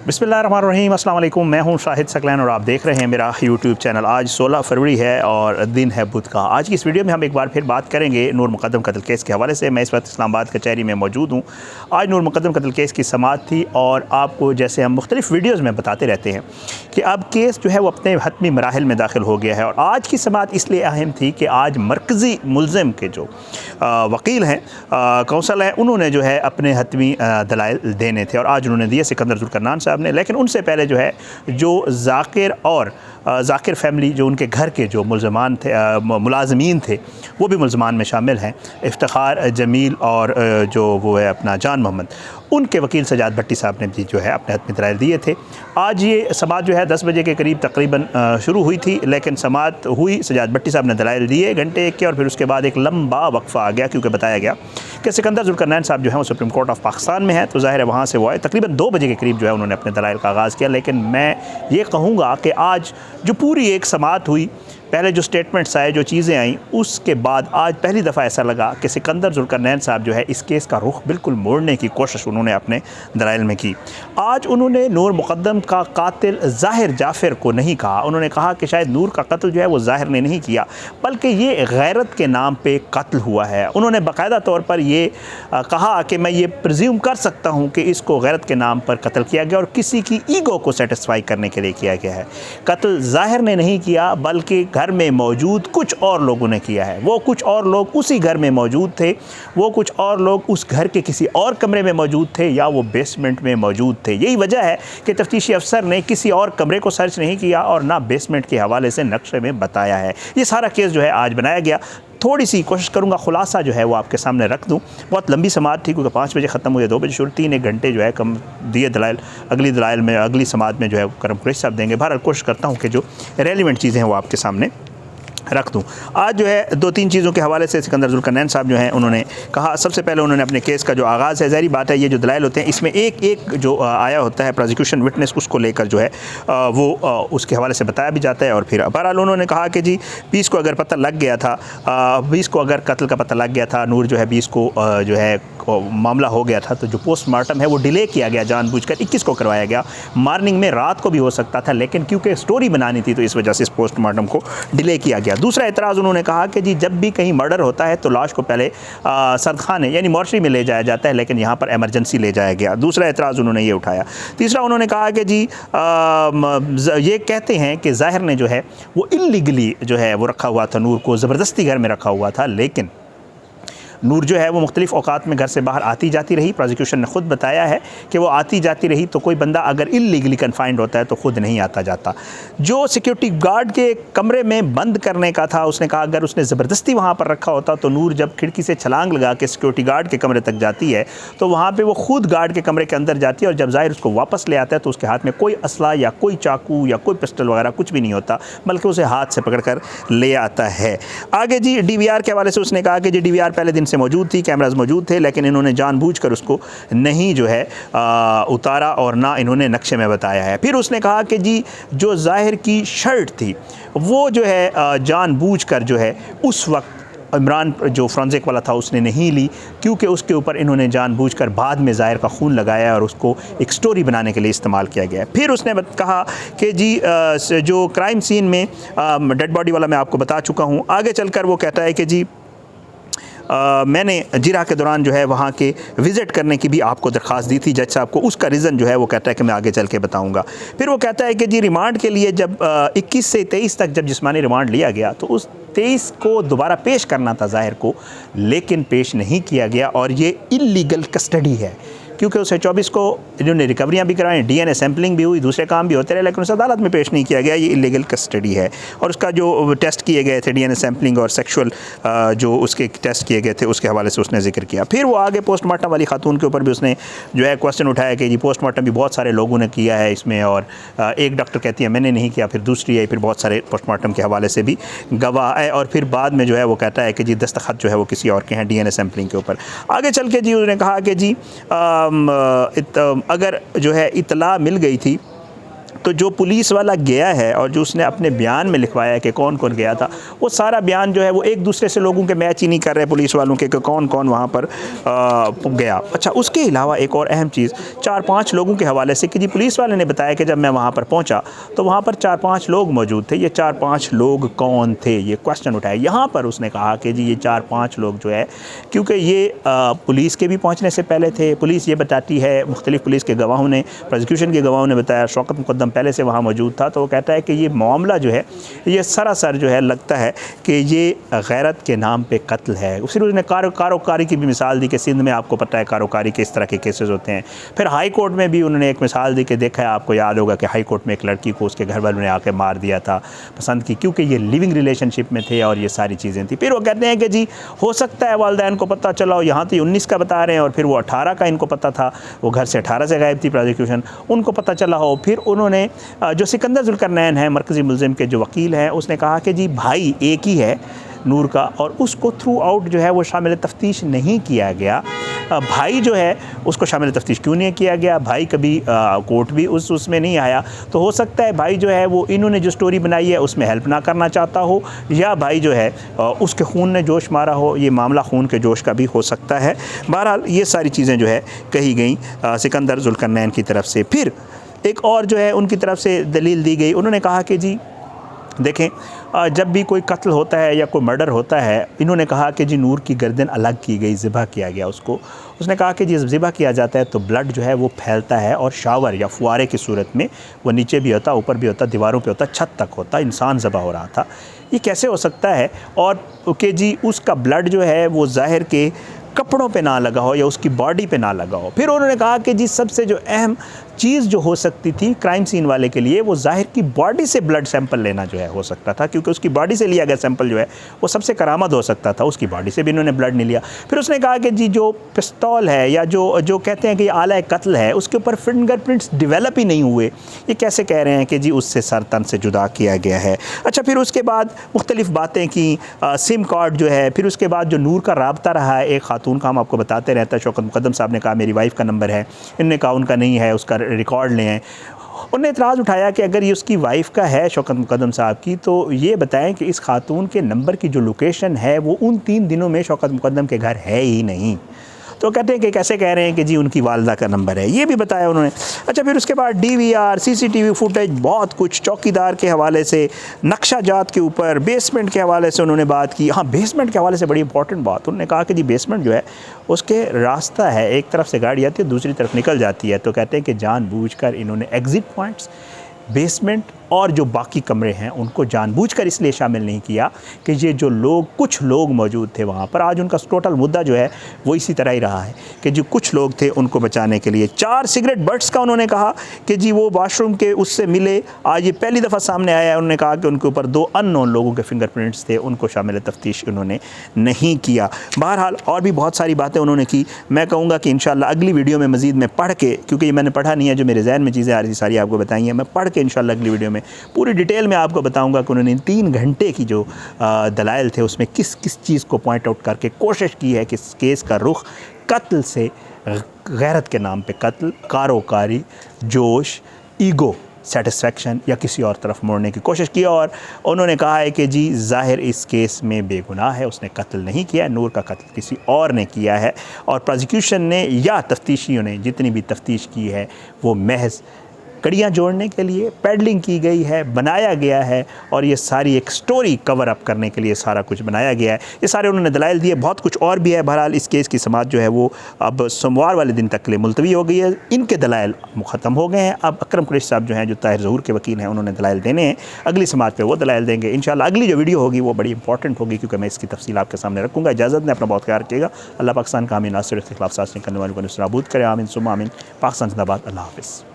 बिस्मिल्लाहिर्रहमानिर्रहीम, अस्सलाम वालेकुम। मैं हूं शाहिद सकलैन और आप देख रहे हैं मेरा यूट्यूब चैनल। आज 16 फरवरी है और दिन है बुध का। आज की इस वीडियो में हम एक बार फिर बात करेंगे नूर मुक़द्दम कत्ल केस के हवाले से। मैं इस वक्त इस्लामाबाद कचहरी में मौजूद हूं। आज नूर मुक़द्दम कत्ल केस की समाअत थी और आपको जैसे हम मुख्तलिफ़ वीडियोज़ में बताते रहते हैं कि अब केस जो है वो अपने हतमी मराहिल में दाखिल हो गया है। और आज की समाअत इसलिए अहम थी कि आज मरकज़ी मुल्ज़िम के जो वकील हैं, कौंसल हैं, उन्होंने जो है अपने हतमी दलाइल देने थे और आज उन्होंने दिए सिकंदर जुल्करनान साहब ने। लेकिन उनसे पहले जो है जो ज़ाकिर फैमिली, जो उनके घर के जो मुलज़मान थे, मुलाज़मीन थे, वो भी मुलज़मान में शामिल हैं। इफ्तिखार, जमील और जो वो है अपना जान मोहम्मद, उनके वकील सजाद भट्टी साहब ने भी जो है अपने हतमी दलाइल दिए थे। आज ये समाअत जो है 10 बजे के करीब तकरीबन शुरू हुई थी, लेकिन समाअत हुई, सजाद भट्टी साहब ने दलाइल दिए घंटे एक के, और फिर उसके बाद एक लंबा वक्फ़ा आ गया क्योंकि बताया गया कि सिकंदर जुल्करनैन साहब जो है वो सुप्रीम कोर्ट ऑफ पाकिस्तान में है, तो ज़ाहिर है वहाँ से वो आए। तकरीबन 2 बजे के करीब जो है उन्होंने अपने दलाइल का आगाज़ किया। लेकिन मैं ये कहूँगा कि आज जो पूरी एक समाअत हुई, पहले जो स्टेटमेंट्स आए, जो चीज़ें आई, उसके बाद आज पहली दफ़ा ऐसा लगा कि सिकंदर जुल्करनैन साहब जो है इस केस का रुख बिल्कुल मोड़ने की कोशिश उन्होंने अपने दलाइल में की। आज उन्होंने नूर मुक़द्दम का कातिल ज़ाहिर जाफ़र को नहीं कहा। उन्होंने कहा कि शायद नूर का कत्ल जो है वो ज़ाहिर ने नहीं किया, बल्कि ये गैरत के नाम पे कत्ल हुआ है। उन्होंने बाकायदा तौर पर ये कहा कि मैं ये प्रिज्यूम कर सकता हूँ कि इसको गैरत के नाम पर कत्ल किया गया और किसी की ईगो को सेटिस्फाई करने के लिए किया गया है। कत्ल ज़ाहिर ने नहीं किया, बल्कि घर में मौजूद कुछ और लोगों ने किया है। वो कुछ और लोग उसी घर में मौजूद थे, वो कुछ और लोग उस घर के किसी और कमरे में मौजूद थे या वो बेसमेंट में मौजूद थे। यही वजह है कि तफ्तीशी अफसर ने किसी और कमरे को सर्च नहीं किया और ना बेसमेंट के हवाले से नक्शे में बताया है। ये सारा केस जो है आज बनाया गया। थोड़ी सी कोशिश करूँगा खुलासा जो है वो आपके सामने रख दूँ। बहुत लंबी समाअत थी क्योंकि 5 बजे ख़त्म हुई, 2 बजे शुरू, 3-1 घंटे जो है कम दिए दलाइल। अगली दलाइल में अगली समाअत में जो है करम कुरैशी साहब देंगे। बहरहाल कोशिश करता हूँ कि जो रेलिवेंट चीज़ें हैं वो आपके सामने रख दूँ। आज जो है 2-3 चीज़ों के हवाले से सिकंदर जुल्करनैन साहब जो हैं उन्होंने कहा। सबसे पहले उन्होंने अपने केस का जो आगाज़ है, ज़ाहिर बात है ये जो दलाइल होते हैं इसमें एक जो आया होता है प्रोसिक्यूशन विटनेस, उसको लेकर जो है वो उसके हवाले से बताया भी जाता है। और फिर बहरहाल उन्होंने कहा कि जी 20 को अगर पता लग गया था, 20 को अगर कत्ल का पता लग गया था, नूर जो है 20 को जो है मामला हो गया था, तो जो पोस्टमार्टम है वो डिले किया गया जानबूझकर, 21 को करवाया गया। मॉर्निंग में, रात को भी हो सकता था, लेकिन क्योंकि स्टोरी बनानी थी तो इस वजह से इस पोस्टमार्टम को डिले किया गया। दूसरा एतराज़ उन्होंने कहा कि जी जब भी कहीं मर्डर होता है तो लाश को पहले सरदखाने यानी मॉर्चरी में ले जाया जाता है, लेकिन यहाँ पर एमरजेंसी ले जाया गया। दूसरा एतराज़ उन्होंने ये उठाया। तीसरा उन्होंने कहा कि जी ये कहते हैं कि ज़ाहिर ने जो है वो इल्लीगली जो है वो रखा हुआ था, नूर को ज़बरदस्ती घर में रखा हुआ था, लेकिन नूर जो है वो मुख्तलिफ़ औकात में घर से बाहर आती जाती रही। प्रोसिक्यूशन ने ख़ुद बताया है कि वो आती जाती रही, तो कोई बंदा अगर इल्लीगली कन्फाइंड होता है तो ख़ुद नहीं आता जाता। जो सिक्योरिटी गार्ड के कमरे में बंद करने का था, उसने कहा अगर उसने ज़बरदस्ती वहाँ पर रखा होता तो नूर जब खिड़की से छलांग लगा के सिक्योरिटी गार्ड के कमरे तक जाती है तो वहाँ पर वो खुद गार्ड के कमरे के अंदर जाती है और जब ज़ाहिर उसको वापस ले आता है तो उसके हाथ में कोई असला या कोई चाकू या कोई पिस्टल वगैरह कुछ भी नहीं होता, बल्कि उसे हाथ से पकड़ कर ले आता है। आगे जी DVR के हवाले से उसने कहा कि जी DVR पहले दिन मौजूद थी, कैमराज मौजूद थे, लेकिन इन्होंने जानबूझकर उसको नहीं जो है उतारा और ना इन्होंने नक्शे में बताया है। फिर उसने कहा कि जी जो ज़ाहिर की शर्ट थी वो जो है जानबूझकर जो है उस वक्त इमरान जो फोरेंसिक वाला था उसने नहीं ली, क्योंकि उसके ऊपर इन्होंने जानबूझकर बाद में ज़ाहिर का खून लगाया और उसको एक स्टोरी बनाने के लिए इस्तेमाल किया गया। फिर उसने कहा कि जी जो क्राइम सीन में डेड बॉडी वाला मैं आपको बता चुका हूँ। आगे चलकर वो कहता है कि जी मैंने जिरा के दौरान जो है वहाँ के विज़िट करने की भी आपको दरख्वास्त दी थी जज साहब को। उसका रीज़न जो है वो कहता है कि मैं आगे चल के बताऊँगा। फिर वो कहता है कि जी रिमांड के लिए जब 21 से 23 तक जब जिस्मानी रिमांड लिया गया तो उस 23 को दोबारा पेश करना था ज़ाहिर को, लेकिन पेश नहीं किया गया और ये इल्लीगल कस्टडी है, क्योंकि उसे 24 को इन्होंने रिकवरियाँ भी कराई, DNA सैम्पलिंग भी हुई, दूसरे काम भी होते रहे, लेकिन उस अदालत में पेश नहीं किया गया। ये इलीगल कस्टडी है। और उसका जो टेस्ट किए गए थे DNA सैम्पलिंग और सेक्सुअल जो उसके टेस्ट किए गए थे उसके हवाले से उसने जिक्र किया। फिर वो आगे पोस्टमार्टम वाली खातून के ऊपर भी उसने जो है क्वेश्चन उठाया कि जी पोस्टमार्टम भी बहुत सारे लोगों ने किया है इसमें, और एक डॉक्टर कहती है मैंने नहीं किया, फिर दूसरी है, फिर बहुत सारे पोस्टमार्टम के हवाले से भी गवाह है, और फिर बाद में जो है वो कहता है कि जी दस्तखत जो है वो किसी और के हैं DNA सैम्पलिंग के ऊपर। आगे चल के जी उसने कहा कि जी अगर जो है इतला मिल गई थी तो जो पुलिस वाला गया है और जो उसने अपने बयान में लिखवाया है कि कौन कौन गया था, वो सारा बयान जो है वो एक दूसरे से लोगों के मैच ही नहीं कर रहे पुलिस वालों के कि कौन कौन वहाँ पर गया। अच्छा, उसके अलावा एक और अहम चीज़ 4-5 लोगों के हवाले से कि जी पुलिस वाले ने बताया कि जब मैं वहाँ पर पहुँचा तो वहाँ पर 4-5 लोग मौजूद थे। ये 4-5 लोग कौन थे, ये क्वेश्चन उठाया। यहाँ पर उसने कहा कि जी ये 4-5 लोग जो है, क्योंकि ये पुलिस के भी पहुँचने से पहले थे। पुलिस ये बताती है, मुख्तलिफ पुलिस के गवाहों ने, प्रोसिक्यूशन के गवाहों ने बताया, शौकत मुक़द्दम पहले से वहाँ मौजूद था, तो वो कहता है कि ये मामला जो है ये सरासर जो है लगता है कि ये गैरत के नाम पे कत्ल है। फिर उसने कारोकारी की भी मिसाल दी कि सिंध में आपको पता है कारोकारी के इस तरह के केसेस होते हैं। फिर हाई कोर्ट में भी उन्होंने एक मिसाल दी कि देखा है, आपको याद होगा कि हाई कोर्ट में एक लड़की को उसके घर वालों ने आके मार दिया था पसंद की, क्योंकि ये लिविंग रिलेशनशिप में थे और ये सारी चीज़ें थी। फिर वो कहते हैं कि जी हो सकता है वालिदैन को पता चला हो, यहाँ तो 19 का बता रहे हैं और फिर वो 18 का इनको पता था, वो घर से 18 से गायब थी प्रोसिक्यूशन, उनको पता चला हो। फिर उन्होंने जो सिकंदर जुल्करनैन है मरकज़ी मुल्ज़िम के जो वकील हैं, उसने कहा कि जी भाई एक ही है नूर का और उसको थ्रू आउट जो है वो शामिल तफ्तीश नहीं किया गया। भाई जो है उसको शामिल तफ्तीश क्यों नहीं किया गया, भाई कभी कोर्ट भी उसमें नहीं आया, तो हो सकता है भाई जो है वो इन्होंने जो स्टोरी बनाई है उसमें हेल्प ना करना चाहता हो, या भाई जो है उसके खून ने जोश मारा हो। ये मामला खून के जोश का भी हो सकता है। बहरहाल ये सारी चीज़ें जो है कही गई सिकंदर जुल्करनैन की तरफ से। फिर एक और जो है उनकी तरफ से दलील दी गई। उन्होंने कहा कि जी देखें, जब भी कोई कत्ल होता है या कोई मर्डर होता है, इन्होंने कहा कि जी नूर की गर्दन अलग की गई, ज़िबा किया गया उसको। उसने कहा कि जी ज़िबा किया जाता है तो ब्लड जो है वो फैलता है और शावर या फुआरे की सूरत में वो नीचे भी होता, ऊपर भी होता, दीवारों पे होता, छत तक होता। इंसान ज़िबा हो रहा था, ये कैसे हो सकता है? और कि जी उसका ब्लड जो है वो ज़ाहिर के कपड़ों पे ना लगा हो या उसकी बॉडी पे ना लगा हो। फिर उन्होंने कहा कि जी सबसे जो अहम चीज़ जो हो सकती थी क्राइम सीन वाले के लिए, वो ज़ाहिर की बॉडी से ब्लड सैंपल लेना जो है हो सकता था, क्योंकि उसकी बॉडी से लिया गया सैंपल जो है वो सबसे करामद हो सकता था। उसकी बॉडी से भी इन्होंने ब्लड नहीं लिया। फिर उसने कहा कि जी जो पिस्तौल है या जो कहते हैं कि आला कत्ल है, उसके ऊपर फिंगरप्रिंट्स डेवलप ही नहीं हुए। ये कैसे कह रहे हैं कि जी उससे सर तन से जुदा किया गया है? अच्छा, फिर उसके बाद मुख्तलिफ़ बातें की, सिम कार्ड जो है, फिर उसके बाद जो नूर का राब्ता रहा है एक खातून का, हम आपको बताते रहता है, शौकत मुक़द्दम साहब ने कहा मेरी वाइफ़ का नंबर है, इनने कहा उनका नहीं है, उसका रिकॉर्ड लें। उन्होंने इतराज़ उठाया कि अगर ये उसकी वाइफ़ का है शौकत मुक़द्दम साहब की, तो ये बताएं कि इस खातून के नंबर की जो लोकेशन है वो उन 3 दिनों में शौकत मुक़द्दम के घर है ही नहीं। तो कहते हैं कि कैसे कह रहे हैं कि जी उनकी वालदा का नंबर है, ये भी बताया उन्होंने। अच्छा, फिर उसके बाद DVR, CCTV फुटेज, बहुत कुछ, चौकीदार के हवाले से, नक्शा जात के ऊपर, बेसमेंट के हवाले से उन्होंने बात की। हाँ, बेसमेंट के हवाले से बड़ी इंपॉर्टेंट बात, उन्होंने कहा कि जी बेसमेंट जो है उसके रास्ता है, एक तरफ से गाड़ी आती है दूसरी तरफ निकल जाती है, तो कहते हैं कि जानबूझकर इन्होंने एग्ज़िट पॉइंट्स, बेसमेंट और जो बाकी कमरे हैं उनको जानबूझकर इसलिए शामिल नहीं किया कि ये जो लोग, कुछ लोग मौजूद थे वहाँ पर, आज उनका टोटल मुद्दा जो है वो इसी तरह ही रहा है कि जो कुछ लोग थे उनको बचाने के लिए। 4 सिगरेट बट्स का उन्होंने कहा कि जी वो वाशरूम के उससे मिले, आज ये पहली दफ़ा सामने आया है। उन्होंने कहा कि उनके ऊपर 2 अननोन लोगों के फिंगरप्रिंट्स थे, उनको शामिल तफ्तीश उन्होंने नहीं किया। बहरहाल और भी बहुत सारी बातें उन्होंने की। मैं कहूँगा कि इंशाल्लाह अगली वीडियो में मज़ीद मैं पढ़ के, क्योंकि ये मैंने पढ़ा नहीं है, जो मेरे जहन में चीज़ें आ रही सारी आपको बताई हैं, मैं पढ़ के इंशाल्लाह अगली वीडियो में पूरी डिटेल में आपको बताऊंगा कि उन्होंने 3 घंटे की जो दलाइल थे उसमें किस किस चीज़ को पॉइंट आउट करके कोशिश की है कि इस केस का रुख कत्ल से गैरत के नाम पे कत्ल, कारोकारी, जोश, ईगो सेटिस्फेक्शन या किसी और तरफ मोड़ने की कोशिश की। और उन्होंने कहा है कि जी ज़ाहिर इस केस में बेगुनाह है, उसने कत्ल नहीं किया, नूर का कत्ल किसी और ने किया है। और प्रोसिक्यूशन ने या तफ्तीशियों ने जितनी भी तफ्तीश की है वो महज कड़ियाँ जोड़ने के लिए पेडलिंग की गई है, बनाया गया है, और ये सारी एक स्टोरी कवर अप करने के लिए सारा कुछ बनाया गया है। ये सारे उन्होंने दलाइल दिए, बहुत कुछ और भी है। बहरहाल इस केस की समाअत जो है वो अब सोमवार वाले दिन तक के लिए मुलतवी हो गई है। इनके दलाइल ख़त्म हो गए हैं। अब अकरम कुरैशी साहब जो हैं, जो ताहिर ज़हूर के वकील हैं, उन्होंने दलाइल देने हैं। अगली समाअत पर वो दलाइल देंगे इंशाअल्लाह। अगली जो वीडियो होगी वो बड़ी इंपॉर्टेंट होगी, क्योंकि मैं इसकी तफसील आपके सामने रखूँगा। इजाज़त दें, अपना बहुत ख्याल रखिएगा। अल्लाह पाकिस्तान का आमीन, नासिर के खिलाफ साज़िश करने वालों को नाबूद करे। आमीन सुम्मा आमीन। पाकिस्तान जिंदाबाद। अल्लाह हाफ़िज़।